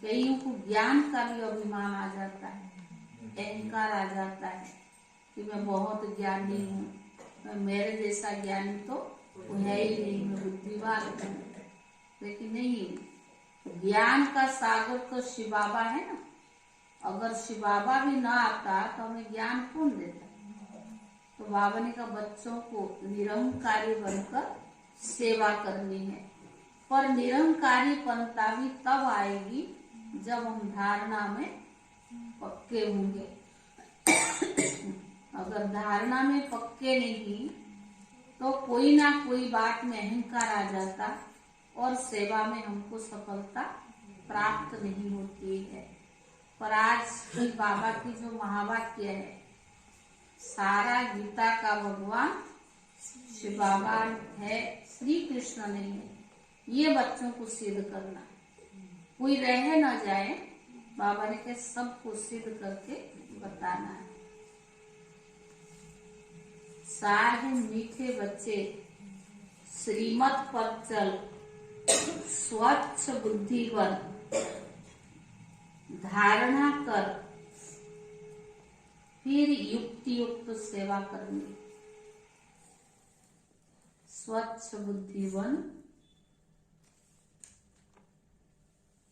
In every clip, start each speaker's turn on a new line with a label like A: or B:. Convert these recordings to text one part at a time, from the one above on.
A: कईयों को ज्ञान का भी अभिमान आ जाता है, अहंकार आ जाता है कि मैं बहुत ज्ञानी हूँ, मेरे जैसा ज्ञानी तो है ही नहीं, मैं बुद्धिमान हूँ। लेकिन नहीं, ज्ञान का सागर तो शिव बाबा है ना। अगर शिव बाबा भी ना आता तो हमें ज्ञान कौन देता? तो बाबा ने कहा बच्चों को निरंकारी बनकर सेवा करनी है। पर निरंकारी पंथा भी तब आएगी जब हम धारणा में पक्के होंगे। अगर धारणा में पक्के नहीं तो कोई ना कोई बात में अहंकार आ जाता और सेवा में हमको सफलता प्राप्त नहीं होती है। पर आज बाबा की जो महावाक्य है, सारा गीता का भगवान शिव बाबा है, श्री कृष्ण नहीं है। ये बच्चों को सिद्ध करना, कोई रह न जाए, बाबा ने कहा सबको सिद्ध करके बताना है। सारे मीठे बच्चे श्रीमत पर चल, स्वच्छ बुद्धि बन, धारणा कर, फिर युक्ति युक्त सेवा करनी। स्वच्छ बुद्धि बन,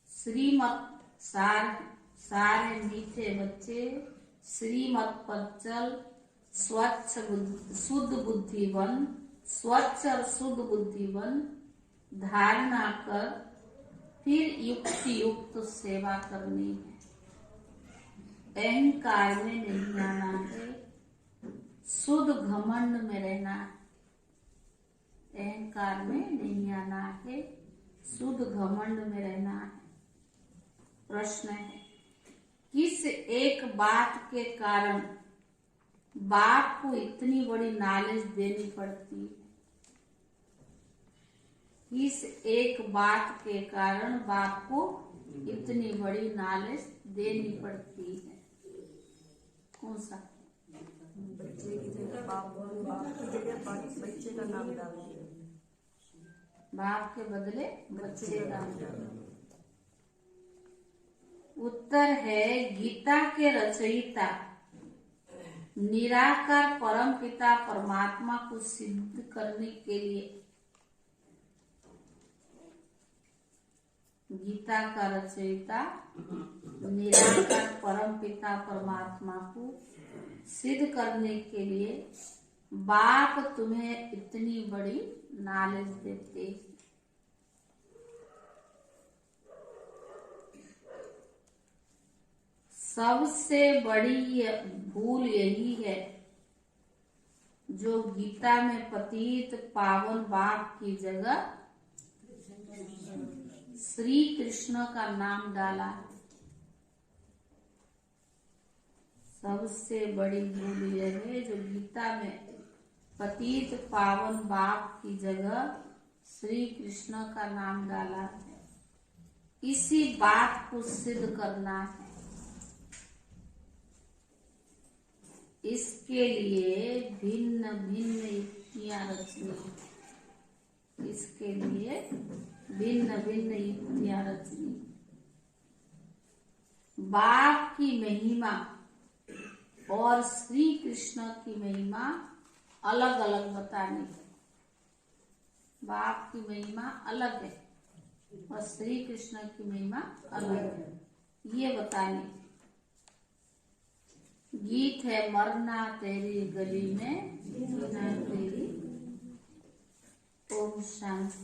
A: श्रीमत, सारे मीठे बच्चे श्रीमत पर चल, स्वच्छ शुद्ध बुद्धि बन, स्वच्छ और शुद्ध बुद्धि बन, धारणा कर, फिर युक्ति युक्त सेवा करनी है। अहंकार में नहीं आना है, शुद्ध घमंड में रहना है। अहंकार में नहीं आना है, शुद्ध घमंड में रहना है। प्रश्न है, किस एक बात के कारण बाप को इतनी बड़ी नॉलेज देनी पड़ती है? किस एक बात के कारण बाप को इतनी बड़ी नॉलेज देनी पड़ती है? कौन सा?
B: बच्चे की जगह बाप की जगह बच्चे का नाम डाल दिया।
A: बाप के बदले बच्चे का नाम। उत्तर है, गीता के रचयिता निराकार परम पिता परमात्मा को सिद्ध करने के लिए, गीता का रचयिता निराकार परम पिता परमात्मा को सिद्ध करने के लिए बाप तुम्हें इतनी बड़ी नॉलेज देते हैं। सबसे बड़ी भूल यही है जो गीता में पतित पावन बाप की जगह श्री कृष्ण का नाम डाला है। सबसे बड़ी भूल यह है जो गीता में पतित पावन बाप की जगह श्री कृष्ण का नाम डाला है। इसी बात को सिद्ध करना है। इसके लिए भिन्न भिन्न युक्तियां रचनी। इसके लिए भिन्न भिन्न युक्तियां रचनी। बाप की महिमा और श्री कृष्ण की महिमा अलग अलग बतानी है। बाप की महिमा अलग है और श्री कृष्ण की महिमा अलग है, ये बतानी। गीत है, मरना तेरी गली में, जीना तेरी। ओम शांति।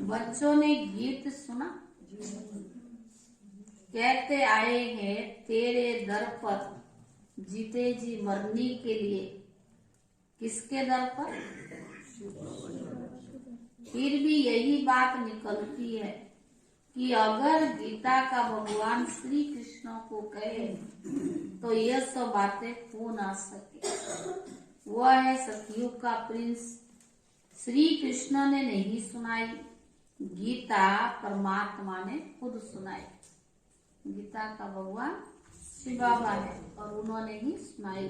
A: बच्चों ने गीत सुना? कहते आए हैं तेरे दर पर जीते जी मरने के लिए। किसके दर पर? फिर भी यही बात निकलती है कि अगर गीता का भगवान श्री कृष्ण को कहे तो यह सब बातें हो ना सके। वह है सतयुग का प्रिंस। श्री कृष्ण ने नहीं सुनाई, गीता परमात्मा ने खुद सुनाई। गीता का भगवान शिव बाबा है और उन्होंने ही सुनाई।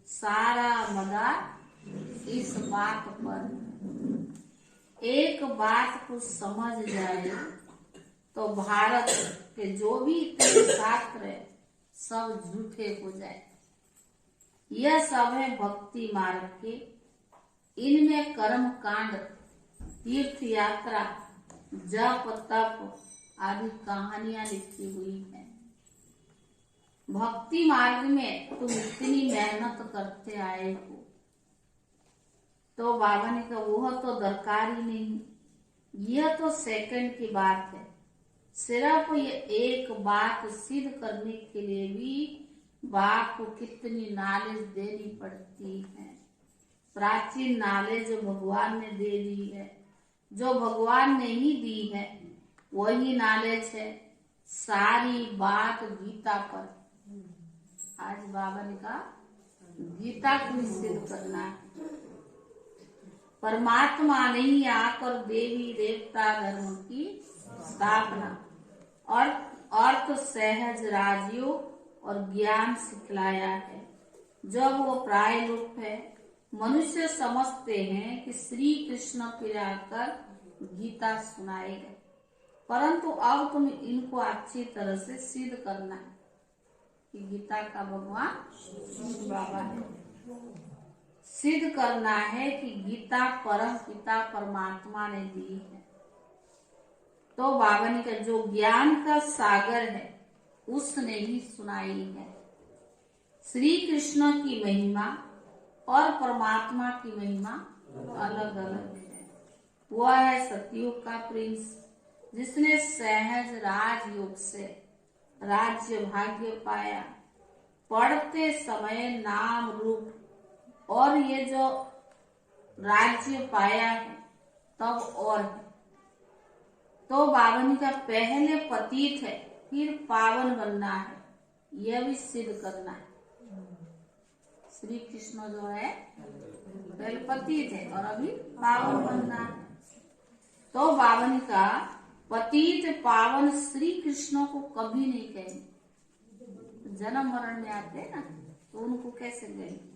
A: सारा मदार इस बात पर। एक बात को समझ जाए तो भारत के जो भी इतने शास्त्र है सब झूठे हो जाए। यह सब है भक्ति मार्ग के। इनमें कर्म कांड, तीर्थ यात्रा, जप तप आदि कहानियां लिखी हुई है। भक्ति मार्ग में तुम इतनी मेहनत करते आए हो, तो बाबा ने कहा वह तो दरकार ही नहीं, यह तो सेकंड की बात है। सिर्फ ये एक बात सिद्ध करने के लिए भी बाप को कितनी नॉलेज देनी पड़ती है। प्राचीन नॉलेज जो भगवान ने दे दी है, जो भगवान ने ही दी है वही नॉलेज है। सारी बात गीता पर। आज बाबा ने कहा गीता को ही सिद्ध करना है। परमात्मा ने ही आकर देवी देवता धर्म की स्थापना और अर्थ सहज राजयोग और ज्ञान सिखलाया है। जब वो प्रायरूप है, मनुष्य समझते हैं कि श्री कृष्ण फिर आकर गीता सुनाएगा, परंतु अब तुम इनको अच्छी तरह से सिद्ध करना है कि गीता का भगवान बाबा है। सिद्ध करना है कि गीता परम पिता परमात्मा ने दी है। तो बाबा ने कहा जो ज्ञान का सागर है उसने ही सुनाई है। श्री कृष्ण की महिमा और परमात्मा की महिमा अलग अलग है। वह है सतयुग का प्रिंस, जिसने सहज राजयोग से राज्य भाग्य पाया। पढ़ते समय नाम रूप और ये जो राज्य पाया है तब और है। तो बावन का पहले पतित है फिर पावन बनना है, यह भी सिद्ध करना है। श्री कृष्ण जो है पहले पतित है और अभी पावन बनना है। तो बावन का पतित पावन श्री कृष्ण को कभी नहीं कहेंगे। जन्म मरण में आते हैं ना, तो उनको कैसे कहेंगे?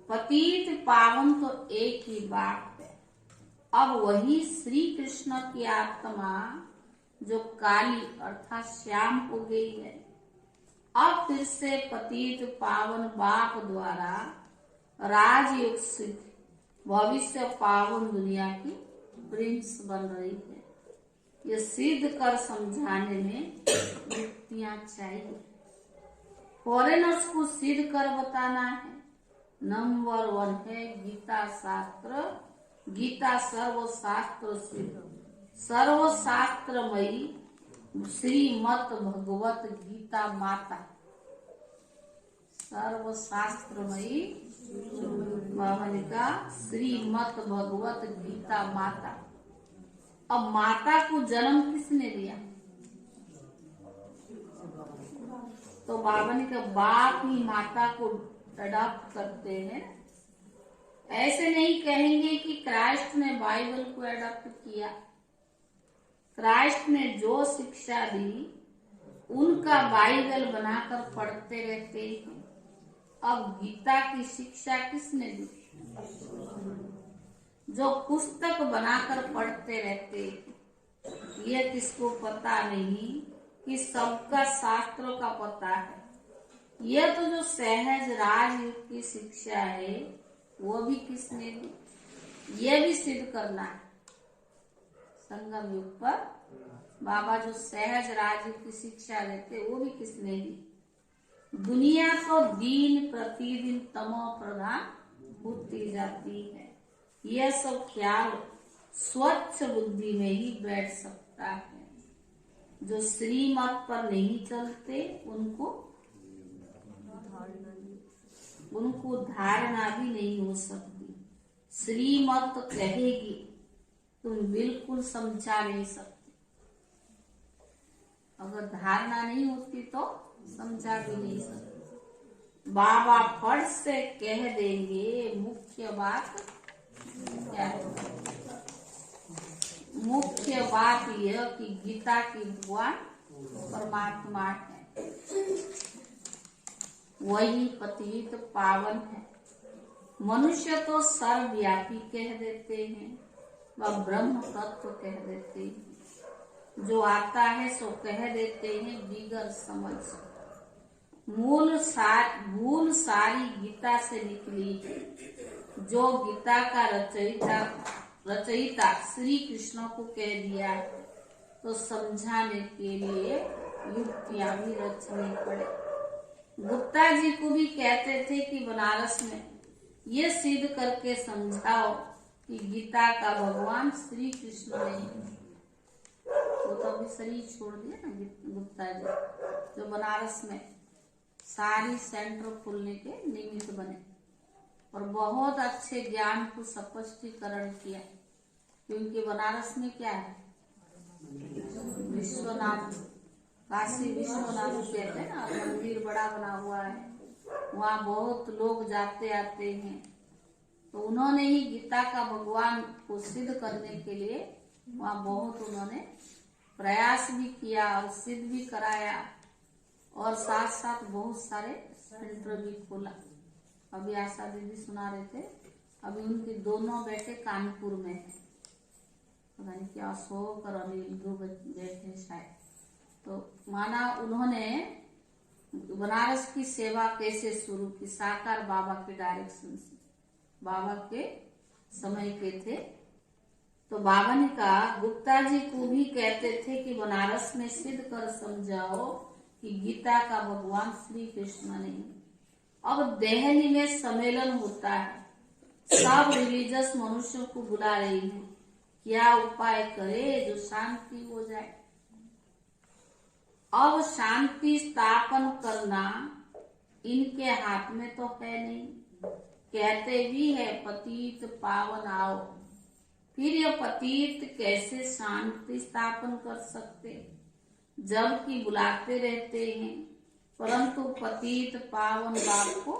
A: पतित पावन तो एक ही बात है। अब वही श्री कृष्ण की आत्मा जो काली अर्थात श्याम हो गई है, अब फिर से पतित पावन बाप द्वारा राजयोग सिद्ध भविष्य पावन दुनिया की प्रिंस बन रही है। ये सिद्ध कर समझाने में युक्तियां चाहिए। फॉरेनर्स को सिद्ध कर बताना है। नंबर 1 है गीता शास्त्र। गीता सर्वशास्त्र सिद्ध, सर्वशास्त्रमयी श्रीमत भगवत गीता माता। सर्वशास्त्रमयी का श्रीमत भगवत गीता माता। अब माता को जन्म किसने दिया? तो बाबा ने कहा बाप ही माता को अडॉप्ट करते हैं। ऐसे नहीं कहेंगे कि क्राइस्ट ने बाइबल को अडॉप्ट किया। क्राइस्ट ने जो शिक्षा दी उनका बाइबल बनाकर पढ़ते रहते हैं। अब गीता की शिक्षा किसने दी? जो पुस्तक बनाकर पढ़ते रहते हैं। ये किसको पता नहीं कि सबका शास्त्रों का पता है। यह तो जो सहज राजयोग की शिक्षा है वो भी किसने दी? ये भी सिद्ध करना है। संगम युग पर बाबा जो सहज राजयोग की शिक्षा देते वो भी किसने दी? दुनिया तो दिन प्रतिदिन तमो प्रधान होती जाती है। यह सब ख्याल स्वच्छ बुद्धि में ही बैठ सकता है। जो श्रीमत पर नहीं चलते उनको धारणा भी नहीं हो सकती। श्रीमत कहेगी तुम बिल्कुल समझा नहीं सकते। अगर धारणा नहीं होती तो समझा भी नहीं सकते। बाबा फट से कह देंगे मुख्य बात क्या है? मुख्य बात यह कि गीता की भगवान परमात्मा है, वही पतित पावन है। मनुष्य तो सर्वव्यापी कह देते हैं व ब्रह्म तत्व कह देते हैं। जो आता है सो कह देते हैं बिगर समझ। भूल सारी गीता से निकली है। जो गीता का रचयिता श्री कृष्ण को कह दिया है तो समझाने के लिए युक्तियां भी रचनी पड़े। गुप्ता जी को भी कहते थे कि बनारस में ये सिद्ध करके समझाओ कि गीता का भगवान श्री कृष्ण नहीं है। वो तो अभी शरीर छोड़ दिया ना गुप्ता जी, जो बनारस में सारी सेंटर खोलने के निमित्त बने और बहुत अच्छे ज्ञान को स्पष्टीकरण किया। क्योंकि बनारस में क्या है, विश्वनाथ, काशी विश्वनाथ कहते हैं ना, मंदिर बड़ा बना हुआ है, वहाँ बहुत लोग जाते आते हैं। तो उन्होंने ही गीता का भगवान को सिद्ध करने के लिए वहाँ बहुत उन्होंने प्रयास भी किया और सिद्ध भी कराया और साथ साथ बहुत सारे सेंटर भी खोला। अभी आशा दीदी सुना रहे थे, अभी उनके दोनों बेटे कानपुर में है, पता नहीं क्या अशोक और अनिल दो बैठे शायद। तो माना उन्होंने बनारस की सेवा कैसे शुरू की, साकार बाबा के डायरेक्शन से, बाबा के समय के थे। तो बाबा ने कहा, गुप्ता जी को भी कहते थे कि बनारस में सिद्ध कर समझाओ कि गीता का भगवान श्री कृष्ण नहीं। अब दिल्ली में सम्मेलन होता है, सब रिलीजियस मनुष्यों को बुला रही है, क्या उपाय करे जो शांति हो जाए। अब शांति स्थापन करना इनके हाथ में तो है नहीं। कहते भी है पतित पावन आओ, फिर ये पतित कैसे शांति स्थापन कर सकते, जबकि बुलाते रहते हैं परंतु पतित पावन बाप को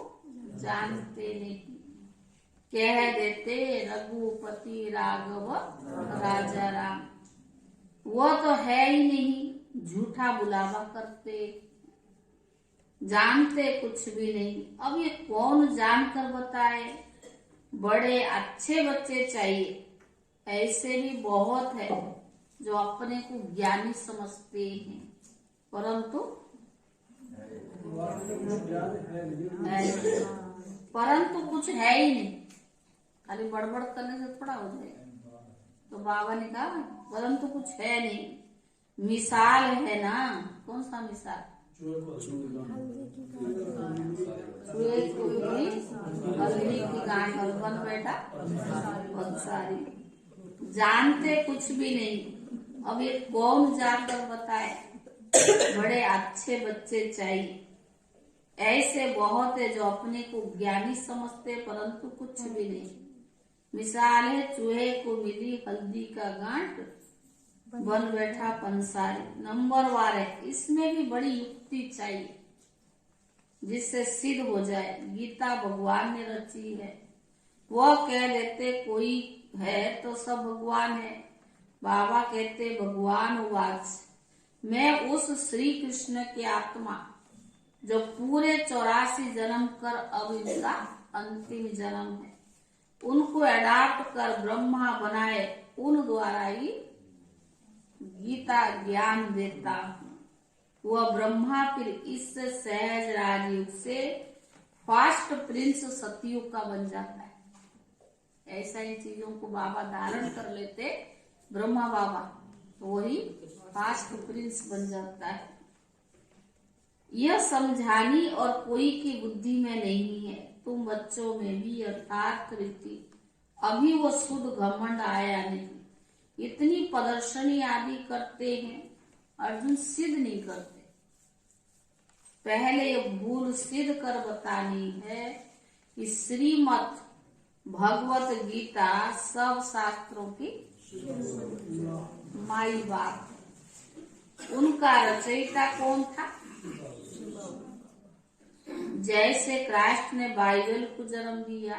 A: जानते नहीं। कह देते रघुपति राघव राजा राम, वो तो है ही नहीं, झूठा बुलावा करते, जानते कुछ भी नहीं। अब ये कौन जानकर बताए, बड़े अच्छे बच्चे चाहिए। ऐसे भी बहुत है जो अपने को ज्ञानी समझते हैं परंतु कुछ है ही नहीं, खाली बड़बड़ करने से थोड़ा हो जाएगा। तो बाबा ने कहा परंतु कुछ है नहीं, मिसाल है ना। कौन सा मिसाल, हल्दी की गांठ और बन बैठा बहुत सारी, जानते कुछ भी नहीं। अब ये कौन जाकर बताए, बड़े अच्छे बच्चे चाहिए। ऐसे बहुत है जो अपने को ज्ञानी समझते परंतु कुछ भी नहीं। मिसाल है, चूहे को मिली हल्दी का गांठ, बन बैठा पंसारी। नंबर वार है, इसमें भी बड़ी युक्ति चाहिए जिससे सिद्ध हो जाए। गीता भगवान ने रची है, वो कह देते कोई है तो सब भगवान है। बाबा कहते भगवान वाच, मैं उस श्री कृष्ण की आत्मा जो पूरे 84 जन्म कर अब इनका अंतिम जन्म है, उनको अडॉप्ट कर ब्रह्मा बनाए, उन द्वारा ही गीता ज्ञान देता हूँ। वह ब्रह्मा फिर इस सहज राजयुग से फास्ट प्रिंस सतयुग का बन जाता है। ऐसा ही चीजों को बाबा धारण कर लेते ब्रह्मा बाबा, तो वही फास्ट प्रिंस बन जाता है। यह समझानी और कोई की बुद्धि में नहीं है, तुम बच्चों में भी यथार्थ रीति अभी वो शुद्ध घमंड आया नहीं। इतनी प्रदर्शनी आदि करते हैं, अर्जुन सिद्ध नहीं करते। पहले ये भूल सिद्ध कर बतानी है कि श्रीमद् भगवत गीता सब शास्त्रों की माई बाप। उनका रचयिता कौन था? जैसे क्राइस्ट ने बाइबल को जन्म दिया,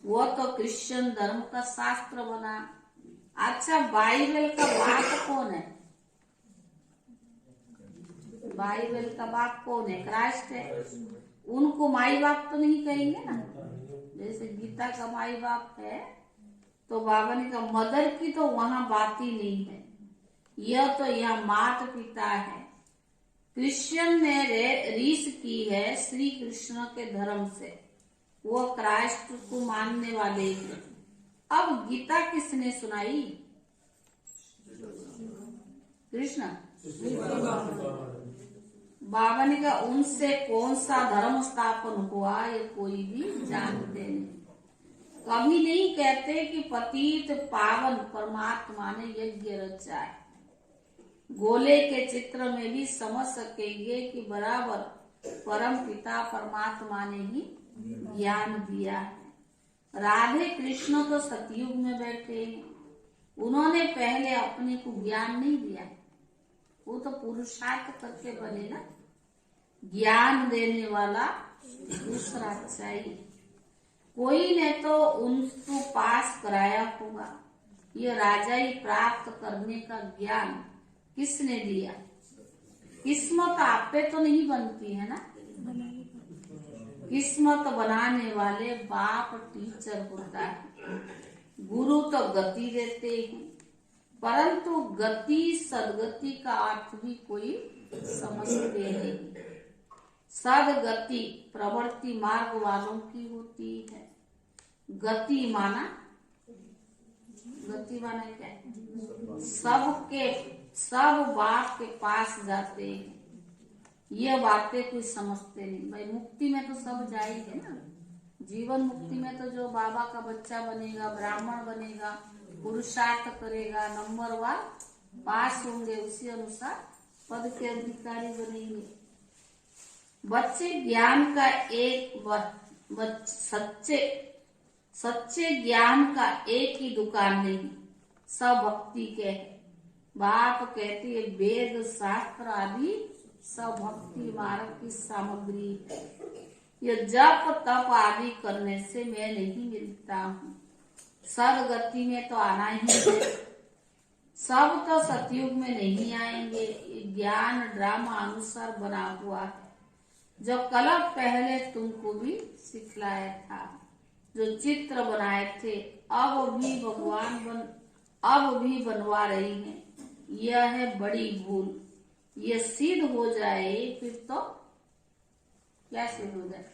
A: वो तो क्रिश्चियन धर्म का शास्त्र बना। अच्छा, बाइबल का बाप कौन है? बाइबल का बाप कौन है? क्राइस्ट है। उनको माई बाप तो नहीं कहेंगे ना, जैसे गीता का माई बाप है। तो बाबा ने कहा मदर की तो वहां बात ही नहीं है। यह तो यह माता पिता है। क्रिश्चियन ने रीस की है श्री कृष्ण के धर्म से, वो क्राइस्ट को मानने वाले हैं। अब गीता किसने सुनाई? कृष्ण। बाबा ने कहा उनसे कौन सा धर्म स्थापन हुआ ये कोई भी जानते नहीं। कभी नहीं कहते कि पतित पावन परमात्मा ने यज्ञ रचा है। गोले के चित्र में भी समझ सकेंगे कि बराबर परम पिता परमात्मा ने ही ज्ञान दिया है। राधे कृष्ण तो सतयुग में बैठे हैं, उन्होंने पहले अपने को ज्ञान नहीं दिया, वो तो पुरुषार्थ करके बने ना। ज्ञान देने वाला दूसरा चाहिए। कोई ने तो उनको पास कराया होगा। ये राजाई प्राप्त करने का ज्ञान किसने दिया? किस्मत आप पे तो नहीं बनती है ना, किस्मत बनाने वाले बाप टीचर होता है। गुरु तो गति देते हैं, परंतु गति सदगति का अर्थ भी कोई समझते नहीं। सदगति प्रवृत्ति मार्ग वालों की होती है। गति माना क्या है? सब बाप के पास जाते हैं। ये बातें कोई समझते नहीं। भाई मुक्ति में तो सब जाएंगे ना। जीवन मुक्ति में तो जो बाबा का बच्चा बनेगा, ब्राह्मण बनेगा, पुरुषार्थ करेगा, नंबर 1 पास होंगे, उसी अनुसार पद के अधिकारी बनेंगे। बच्चे ज्ञान का सच्चे ज्ञान का एक ही दुकान नहीं, सब भक्ति के है। बाप कहते हैं वेद शास्त्र आदि सब भक्ति मार्ग की सामग्री है। ये जप तप आदि करने से मैं नहीं मिलता हूँ। सदगति में तो आना ही है। सब तो सतयुग में नहीं आएंगे। ये ज्ञान ड्रामा अनुसार बना हुआ है, जो कलप पहले तुमको भी सिखलाया था। जो चित्र बनाए थे अब भी बनवा रही हैं। यह है बड़ी भूल। ये सिद्ध हो जाए फिर तो क्या सिद्ध हो जाए?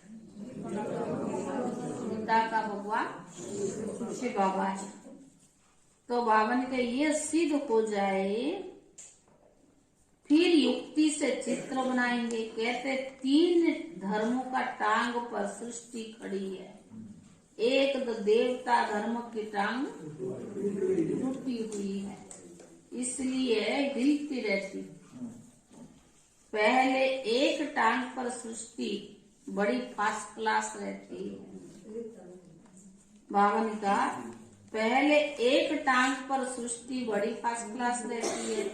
A: पिता का भगवान शिव बाबा है। तो बाबा ने कहा ये सिद्ध हो जाए फिर युक्ति से चित्र बनाएंगे। कहते 3 धर्मों का टांग पर सृष्टि खड़ी है। एक तो देवता धर्म की टांग टूटी हुई है, इसलिए हिलती रहती। पहले एक टांग पर सृष्टि बड़ी फर्स्ट क्लास रहती है। बाबा ने कहा पहले एक टांग पर सृष्टि बड़ी फर्स्ट क्लास रहती है।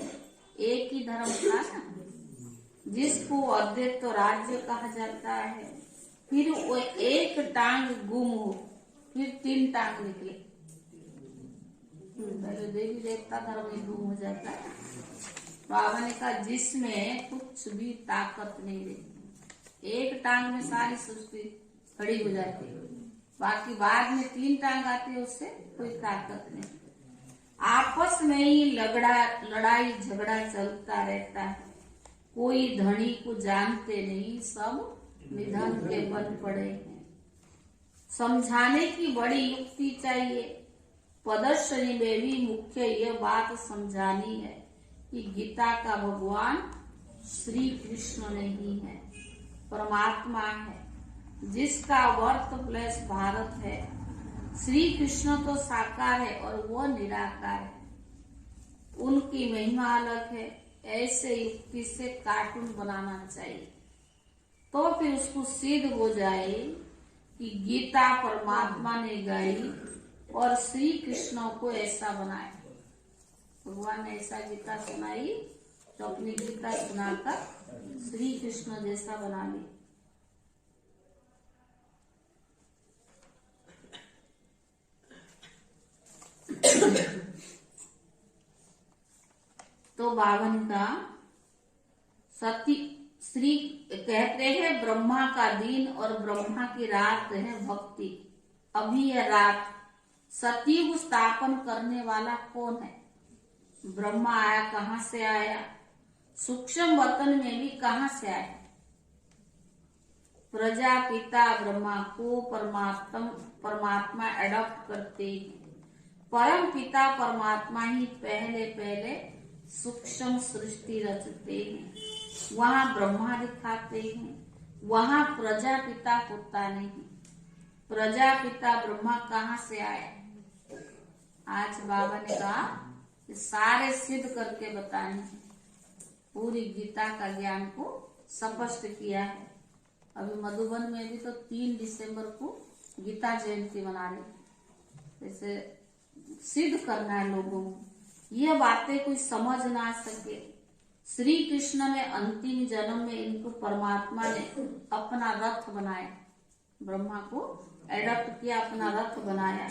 A: एक ही धर्म था ना, जिसको अद्वैत राज्य कहा जाता है। फिर वो एक टांग गुम हो, फिर 3 टांग निकले। पहले देवी देवता धर्म में गुम हो जाता है। बाबा ने कहा जिसमें कुछ भी ताकत नहीं रहती, एक टांग में सारी सृष्टि खड़ी हो जाती है, बाकी बाद में 3 टांग आती है, उससे कोई ताकत नहीं। आपस में ही लड़ाई झगड़ा चलता रहता है। कोई धनी को जानते नहीं, सब निधन के बन पड़े हैं। समझाने की बड़ी युक्ति चाहिए। प्रदर्शनी में भी मुख्य यह बात समझानी है कि गीता का भगवान श्री कृष्ण नहीं है, परमात्मा है, जिसका वर्त प्लेस भारत है। श्री कृष्ण तो साकार है और वो निराकार है, उनकी महिमा अलग है। ऐसे युक्ति से कार्टून बनाना चाहिए, तो फिर उसको सिद्ध हो जाए कि गीता परमात्मा ने गाई और श्री कृष्ण को ऐसा बनाया। भगवान ने ऐसा गीता सुनाई तो अपनी गीता सुनाकर श्री कृष्ण जैसा बना ली। तो बावन का सती श्री कहते हैं ब्रह्मा का दिन और ब्रह्मा की रात है भक्ति। अभी यह रात सतयुग स्थापन करने वाला कौन है? ब्रह्मा आया, कहाँ से आया? सूक्ष्म वतन में भी कहाँ से आया? प्रजापिता ब्रह्मा को परमात्मा एडॉप्ट करते हैं। परम पिता परमात्मा ही पहले सूक्ष्म सृष्टि रचते हैं, वहां ब्रह्मा दिखाते हैं, वहां प्रजापिता होता नहीं। प्रजापिता ब्रह्मा कहाँ से आया? आज बाबा ने कहा कि सारे सिद्ध करके बताने हैं। पूरी गीता का ज्ञान को स्पष्ट किया है। अभी मधुबन में भी तो 3 दिसंबर को गीता जयंती मना रहे हैं। जैसे सिद्ध करना है लोगों को, ये बातें कोई समझ ना सके। श्री कृष्ण ने अंतिम जन्म में इनको परमात्मा ने अपना रथ बनाया, ब्रह्मा को एडॉप्ट किया, अपना रथ बनाया।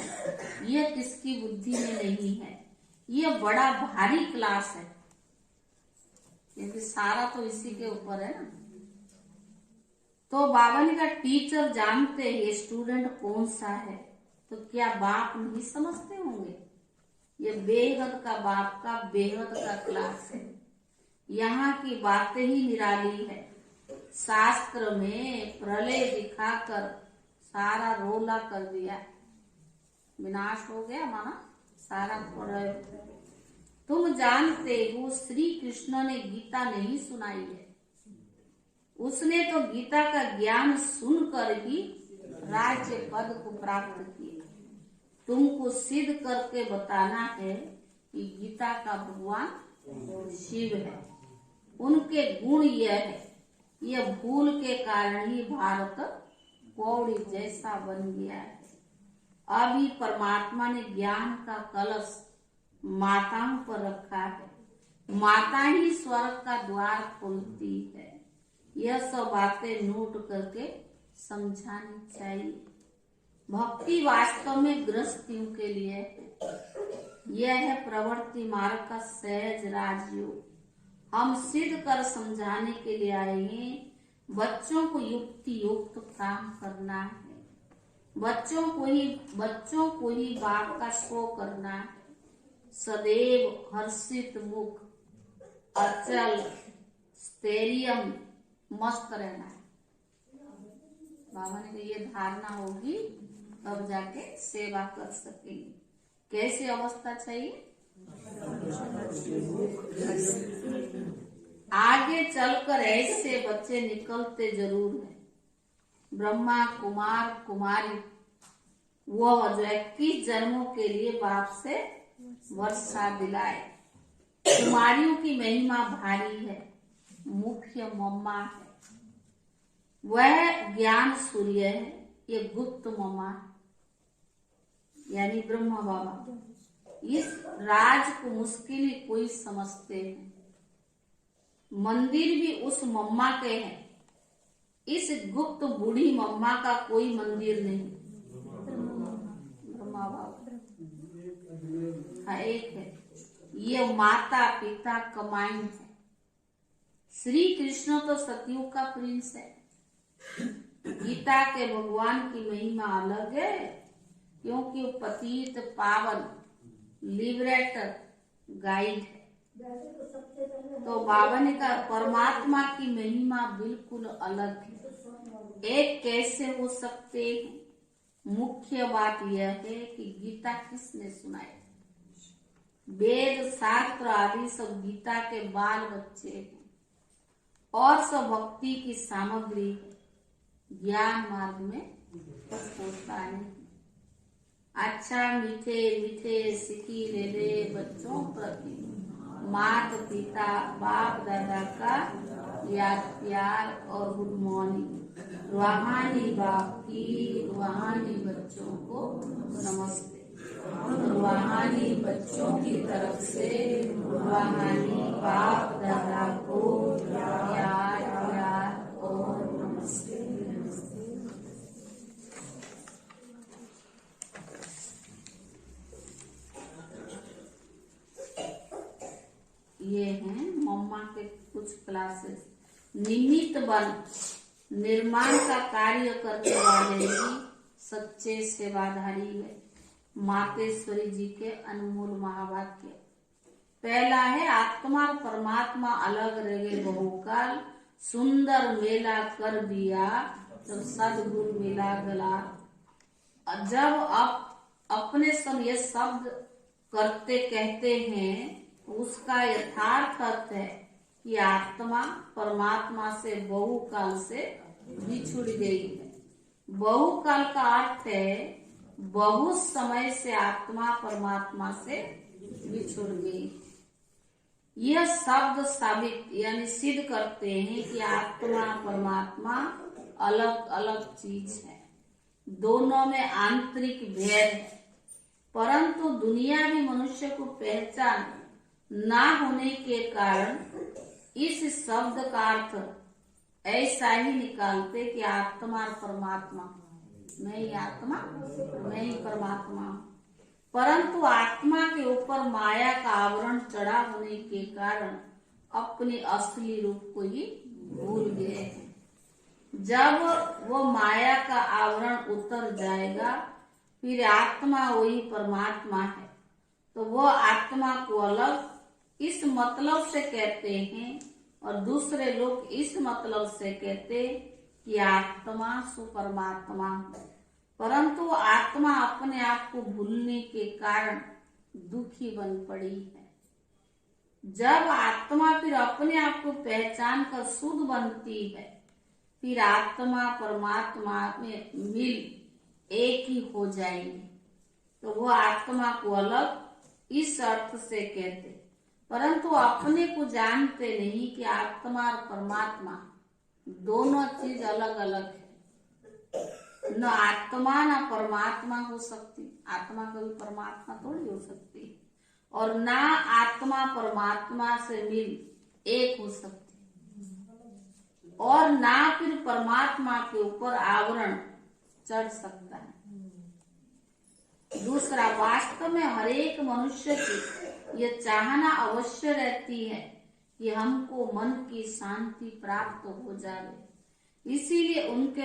A: ये किसकी बुद्धि में नहीं है, ये बड़ा भारी क्लास है, क्योंकि सारा तो इसी के ऊपर है ना। तो बाबा ने कहा टीचर जानते हैं स्टूडेंट कौन सा है, तो क्या बाप नहीं समझते होंगे? ये बेहद का बाप का बेहद का क्लास है। यहाँ की बातें ही निराली है। शास्त्र में प्रलय दिखाकर सारा रोला कर दिया, विनाश हो गया माना सारा प्रलय। तुम जानते हो श्री कृष्ण ने गीता नहीं सुनाई है, उसने तो गीता का ज्ञान सुनकर ही राज्य पद को प्राप्त किया। तुमको सिद्ध करके बताना है कि गीता का भगवान शिव है, उनके गुण यह है। यह भूल के कारण ही भारत कौड़ी जैसा बन गया है। अभी परमात्मा ने ज्ञान का कलश माताओं पर रखा है, माता ही स्वर्ग का द्वार खोलती है। यह सब बातें नोट करके समझानी चाहिए। भक्ति वास्तव में गृहस्थियों के लिए है। यह है प्रवृत्ति मार्ग का सहज राजयोग। हम सिद्ध कर समझाने के लिए आए हैं। बच्चों को युक्ति युक्त काम करना है, बच्चों को ही बाप का शो करना है। सदैव हर्षित मुख, अचल स्थैर्यम मस्त रहना है। बाबा ने कहा ये धारणा होगी तब जाके सेवा कर सकेंगे। कैसी अवस्था चाहिए? आगे चलकर ऐसे बच्चे निकलते जरूर हैं। ब्रह्मा कुमार कुमारी वो जो 21 जन्मों के लिए बाप से वर्षा दिलाए। कुमारियों की महिमा भारी है, मुख्य मम्मा है, वह ज्ञान सूर्य है। ये गुप्त मम्मा है, यानी ब्रह्मा बाबा। इस राज को मुश्किल ही कोई समझते हैं। मंदिर भी उस मम्मा के हैं। इस गुप्त बूढ़ी मम्मा का कोई मंदिर नहीं। ब्रह्मा बाबा हाँ एक है। ये माता पिता कमाई है। श्री कृष्ण तो सतयुग का प्रिंस है। गीता के भगवान की महिमा अलग है, क्योंकि वो पतित पावन लिबरेटर गाइड है। तो बाबा ने कहा परमात्मा की महिमा बिल्कुल अलग है। एक कैसे हो सकते हैं? मुख्य बात यह है कि गीता किसने सुनाई? वेद शास्त्र आदि सब गीता के बाल बच्चे हैं और सब भक्ति की सामग्री है। ज्ञान मार्ग में होता नहीं। अच्छा मीठे मीठे सिकी ले बच्चों प्रति माता पिता बाप दादा का याद प्यार और गुड मॉर्निंग। रूहानी बाप की रूहानी बच्चों को नमस्ते। रूहानी बच्चों की तरफ से रूहानी बाप दादा को याद प्यार और नमस्ते। ये हैं मम्मा के कुछ क्लासेस। निमित्त बन निर्माण का कार्य करने वाले ही सच्चे सेवाधारी है। मातेश्वरी जी के अनमोल महावाक्य। पहला है आत्मा और परमात्मा अलग रहे बहुकाल, सुंदर मेला कर दिया जब सदगुरु मिला गला। जब आप अपने सब ये शब्द करते कहते हैं, उसका यथार्थ अर्थ है कि आत्मा परमात्मा से बहुकाल से बिछुड़ गई है। बहुकाल का अर्थ है बहुत समय से आत्मा परमात्मा से बिछुड़ गई। यह शब्द साबित यानी सिद्ध करते हैं कि आत्मा परमात्मा अलग अलग चीज है, दोनों में आंतरिक भेद है। परंतु दुनियावी मनुष्य को पहचान ना होने के कारण इस शब्द का अर्थ ऐसा ही निकालते कि आत्मा और परमात्मा, मैं ही आत्मा मैं ही परमात्मा। परंतु आत्मा के ऊपर माया का आवरण चढ़ा होने के कारण अपने असली रूप को ही भूल गए हैं। जब वो माया का आवरण उतर जाएगा, फिर आत्मा वही परमात्मा है, तो वो आत्मा को अलग इस मतलब से कहते हैं और दूसरे लोग इस मतलब से कहते कि आत्मा सु परमात्मा। परंतु आत्मा अपने आप को भूलने के कारण दुखी बन पड़ी है। जब आत्मा फिर अपने आप को पहचान कर शुद्ध बनती है, फिर आत्मा परमात्मा में मिल एक ही हो जाएंगे, तो वो आत्मा को अलग इस अर्थ से कहते। परंतु अपने को जानते नहीं कि आत्मा और परमात्मा दोनों चीज अलग अलग है। न आत्मा न परमात्मा हो सकती, आत्मा कभी परमात्मा थोड़ी हो सकती, और ना आत्मा परमात्मा से मिल एक हो सकती, और ना फिर परमात्मा के ऊपर आवरण चढ़ सकता है। दूसरा, वास्तव में हर एक मनुष्य की यह चाहना अवश्य रहती है कि हमको मन की शांति प्राप्त हो जाए। इसीलिए उनके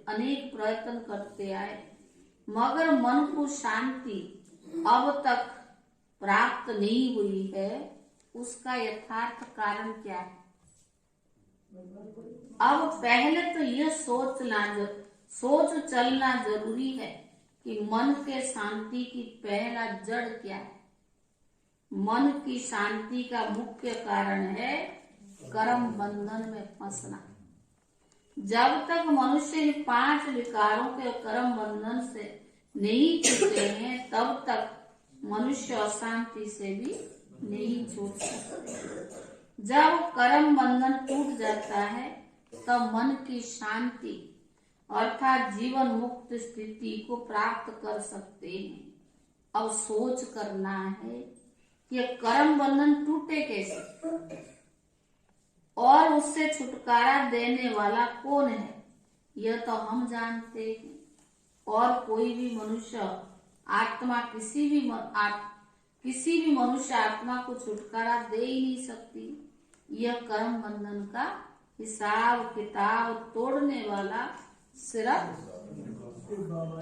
A: अनेक प्रयत्न करते आए, मगर मन को शांति अब तक प्राप्त नहीं हुई है। उसका यथार्थ कारण क्या है? अब पहले तो यह सोच चलना जरूरी है कि मन के शांति की पहला जड़ क्या है। मन की शांति का मुख्य कारण है कर्म बंधन में फंसना। जब तक मनुष्य इन 5 विकारों के कर्म बंधन से नहीं छूटे हैं, तब तक मनुष्य अशांति से भी नहीं छूट सकते। जब कर्म बंधन टूट जाता है, तब मन की शांति अर्थात जीवन मुक्त स्थिति को प्राप्त कर सकते हैं। अब सोच करना है कि कर्म बंधन टूटे कैसे और उससे छुटकारा देने वाला कौन है, यह तो हम जानते हैं। और कोई भी मनुष्य आत्मा किसी भी मनुष्य आत्मा को छुटकारा दे ही नहीं सकती। यह कर्म बंधन का हिसाब किताब तोड़ने वाला सिर्फ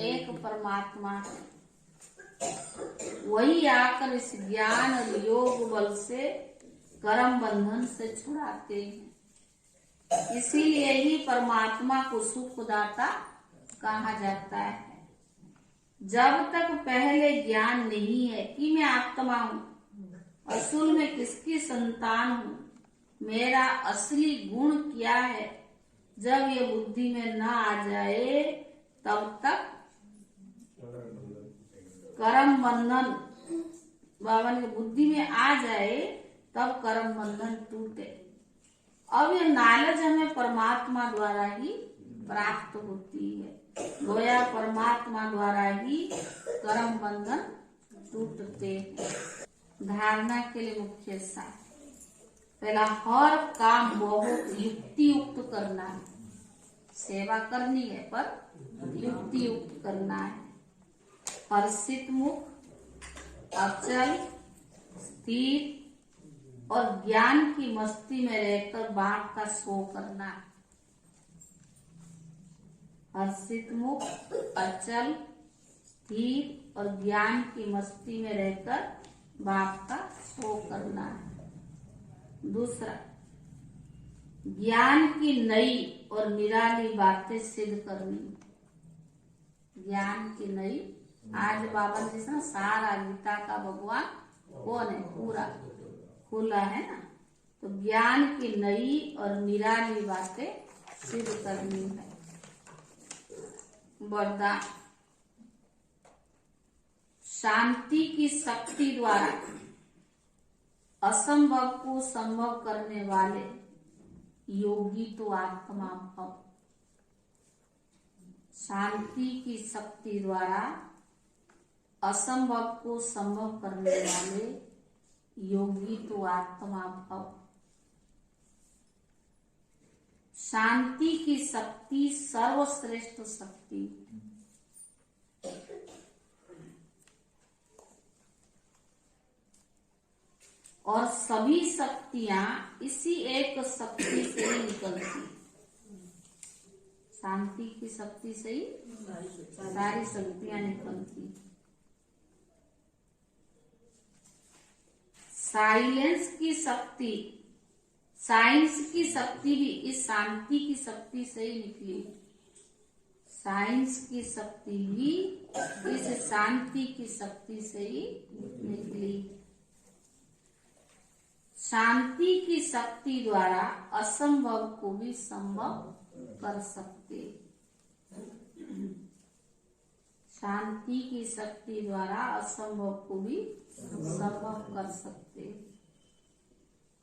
A: एक परमात्मा है। वही आकर इस ज्ञान और योग बल से कर्म बंधन से छुड़ाते हैं। इसीलिए ही परमात्मा को सुखदाता कहा जाता है। जब तक पहले ज्ञान नहीं है कि मैं आत्मा हूँ, असल में किसकी संतान हूँ, मेरा असली गुण क्या है, जब ये बुद्धि में ना आ जाए, तब तक कर्म बंधन बाबा ने बुद्धि में आ जाए, तब कर्म बंधन टूटे। अब ये नॉलेज हमें परमात्मा द्वारा ही प्राप्त होती है। गोया परमात्मा द्वारा ही कर्म बंधन टूटते हैं। धारणा के लिए मुख्य सार, पहला, हर काम बहुत युक्ति युक्त करना है। सेवा करनी है पर युक्ति युक्त करना है। हर्षित मुख, अचल, स्थिर और ज्ञान की मस्ती में रहकर बाघ का शो करना है। हर्षित मुख, अचल, स्थिर और ज्ञान की मस्ती में रहकर बाप का शो करना है। दूसरा, ज्ञान की नई और निराली बातें सिद्ध करनी। ज्ञान की नई, आज बाबा जी से ना सारा गीता का भगवान कौन है, पूरा खुला है ना। तो ज्ञान की नई और निराली बातें सिद्ध करनी है। वरदान, शांति की शक्ति द्वारा असंभव को संभव करने वाले योगी तो आत्मा भव। शांति की शक्ति द्वारा असंभव को संभव करने वाले योगी तो आत्मा भव। शांति की शक्ति सर्वश्रेष्ठ शक्ति। और सभी शक्तियां इसी एक शक्ति से ही निकलती। शांति की शक्ति से ही सारी शक्तियां निकलती। साइलेंस की शक्ति, साइंस की शक्ति भी इस शांति की शक्ति से ही निकली। साइंस की शक्ति भी इस शांति की शक्ति से ही निकली। शांति की शक्ति द्वारा असंभव को भी संभव कर सकते। शांति की शक्ति द्वारा असंभव को भी संभव कर सकते।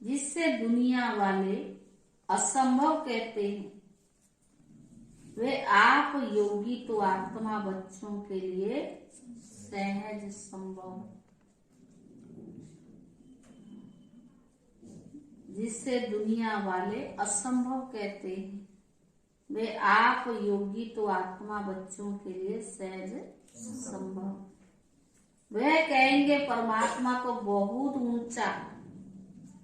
A: जिससे दुनिया वाले असंभव कहते हैं, वे आप योगी तो आत्मा बच्चों के लिए सहज संभव। जिससे दुनिया वाले असंभव कहते हैं, वे आप योगी तो आत्मा बच्चों के लिए सहज संभव। वे कहेंगे परमात्मा तो बहुत ऊंचा,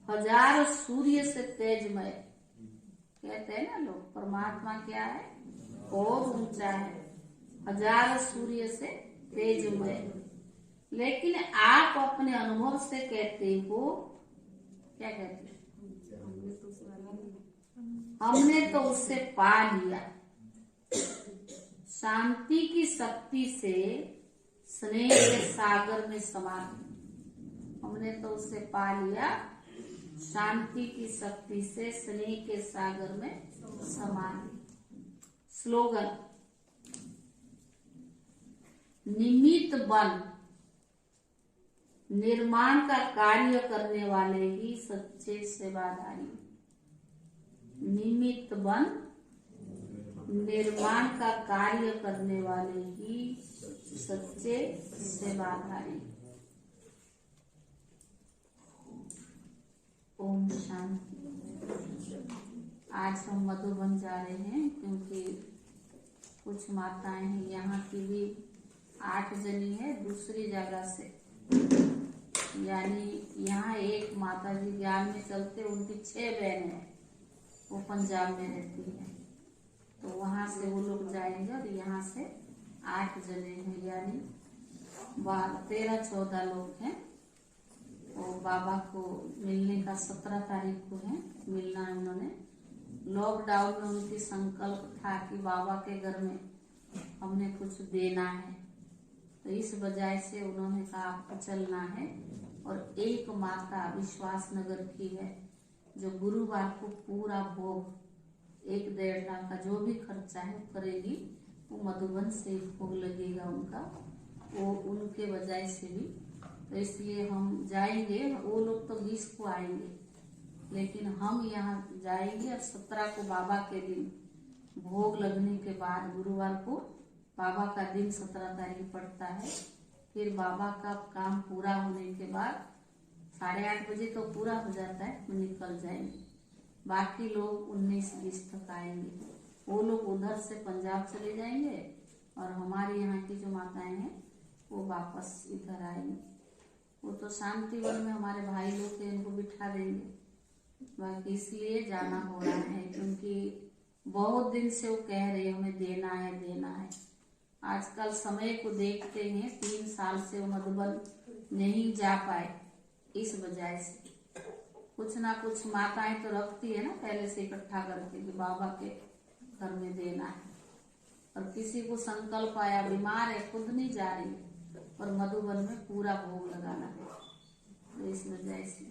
A: हजार सूर्य से तेजमय। कहते हैं ना लोग, परमात्मा क्या है, बहुत ऊंचा है, हजार सूर्य से तेजमय। लेकिन आप अपने अनुभव से कहते हो, क्या कहते हो, हमने तो उससे पा लिया। शांति की शक्ति से स्नेह के सागर में समा, हमने तो उससे पा लिया। शांति की शक्ति से स्नेह के सागर में समा। स्लोगन, निमित्त बन निर्माण का कार्य करने वाले ही सच्चे सेवाधारी। निमित्त बन निर्माण का कार्य करने वाले ही सच्चे सेवाधारी। ओम शांति। आज हम मधुबन जा रहे हैं क्योंकि कुछ माताएं हैं, यहाँ की भी 8 जनी है दूसरी जगह से, यानी यहाँ एक माता जी ज्ञान में चलते, उनकी 6 बहनें हैं, वो पंजाब में रहती है। तो वहाँ से वो लोग जाएंगे और यहाँ से 8 जने हैं, यानी 13-14 लोग हैं। वो बाबा को मिलने का 17 तारीख को है, मिलना है उन्होंने। लॉकडाउन में उनकी संकल्प था कि बाबा के घर में हमने कुछ देना है, तो इस वजह से उन्होंने कहा आपको चलना है। और एक माता विश्वास नगर की है जो गुरुवार को पूरा भोग 1-1.5 लाख का जो भी खर्चा है करेगी। वो मधुबन से भोग लगेगा उनका, वो उनके वजह से भी। तो इसलिए हम जाएंगे, वो लोग तो 20 को आएंगे, लेकिन हम यहाँ जाएंगे। और 17 को बाबा के दिन भोग लगने के बाद, गुरुवार को बाबा का दिन 17 तारीख पड़ता है। फिर बाबा का काम पूरा होने के बाद 8:30 बजे तो पूरा हो जाता है, तो निकल जाएंगे। बाकी लोग 19-20 तक आएंगे। वो लोग उधर से पंजाब चले जाएंगे और हमारे यहाँ की जो माताएं हैं वो वापस इधर आएंगे। वो तो शांतिवन में हमारे भाई लोग थे, उनको बिठा देंगे। बाकी इसलिए जाना हो रहा है क्योंकि बहुत दिन से वो कह रहे हमें देना है देना है। आजकल समय को देखते हैं, 3 साल से वो मधुबन नहीं जा पाए। इस वजह से कुछ ना कुछ माताएं तो रखती है ना पहले से इकट्ठा करके कि बाबा के घर में देना है। और किसी को संकल्प आया बीमार है, खुद नहीं जा रही है और मधुबन में पूरा भोग लगाना है, तो इस वजह से